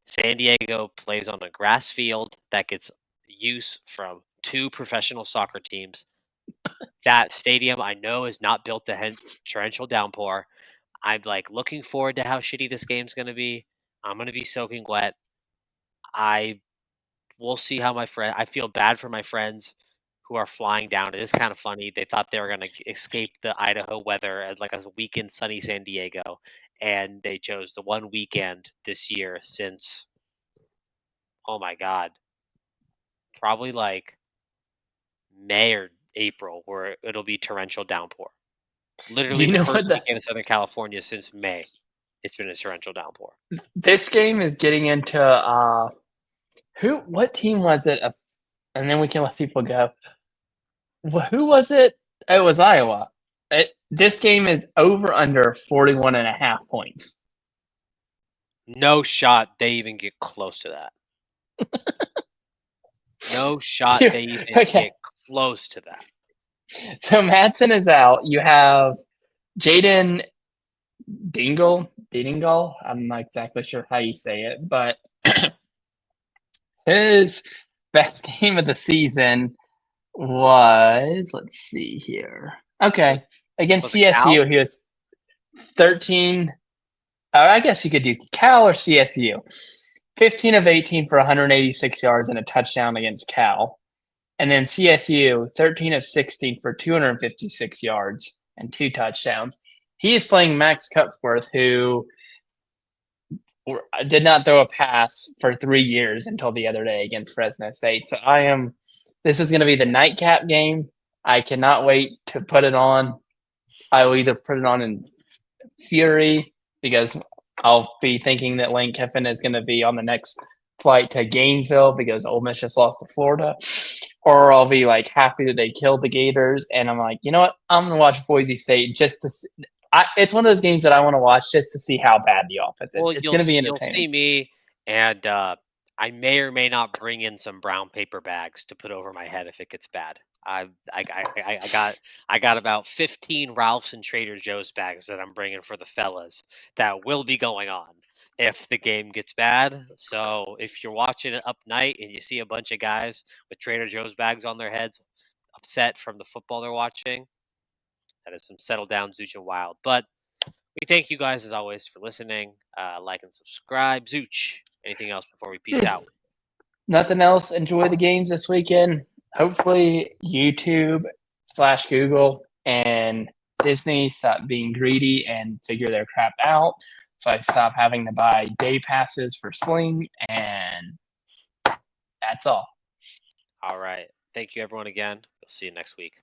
San Diego plays on a grass field that gets use from two professional soccer teams. That stadium I know is not built to torrential downpour. I'm like looking forward to how shitty this game's going to be. I'm going to be soaking wet. I We'll see how my friend. I feel bad for my friends who are flying down. It is kind of funny. They thought they were going to escape the Idaho weather at like a week in sunny San Diego, and they chose the one weekend this year since, oh my god, probably like May or April, where it'll be torrential downpour. do Literally you the know first what weekend in Southern California since May. It's been a torrential downpour. this game is getting into? What team was it? And then we can let people go. Who was it? It was Iowa. This game is over under 41 and a half points. No shot they even get close to that. No shot they even Okay. get close to that. So Madsen is out. You have Jaden Dingle. I'm not exactly sure how you say it, but his best game of the season was, let's see here. Okay. Against Was it Cal? CSU, he was 13. I guess you could do Cal or CSU. 15 of 18 for 186 yards and a touchdown against Cal. And then CSU, 13 of 16 for 256 yards and two touchdowns. He is playing Max Cutforth, who did not throw a pass for 3 years until the other day against Fresno State. So this is going to be the nightcap game. I cannot wait to put it on. I will either put it on in fury because I'll be thinking that Lane Kiffin is going to be on the next flight to Gainesville because Ole Miss just lost to Florida, or I'll be like happy that they killed the Gators, and I'm like, you know what? I'm going to watch Boise State just to see. It's one of those games that I want to watch just to see how bad the offense is. Well, It's going to be you'll see entertaining. me, and I may or may not bring in some brown paper bags to put over my head if it gets bad. I got about 15 Ralphs and Trader Joe's bags that I'm bringing for the fellas that will be going on if the game gets bad. So if you're watching it up night and you see a bunch of guys with Trader Joe's bags on their heads, upset from the football they're watching, that is some settle down Zooch and Wilde. But we thank you guys as always for listening. Like and subscribe. Zooch. Anything else before we peace out? Nothing else. Enjoy the games this weekend. Hopefully, YouTube/Google and Disney stop being greedy and figure their crap out. So I stop having to buy day passes for Sling, and that's all. All right. Thank you, everyone, again. We'll see you next week.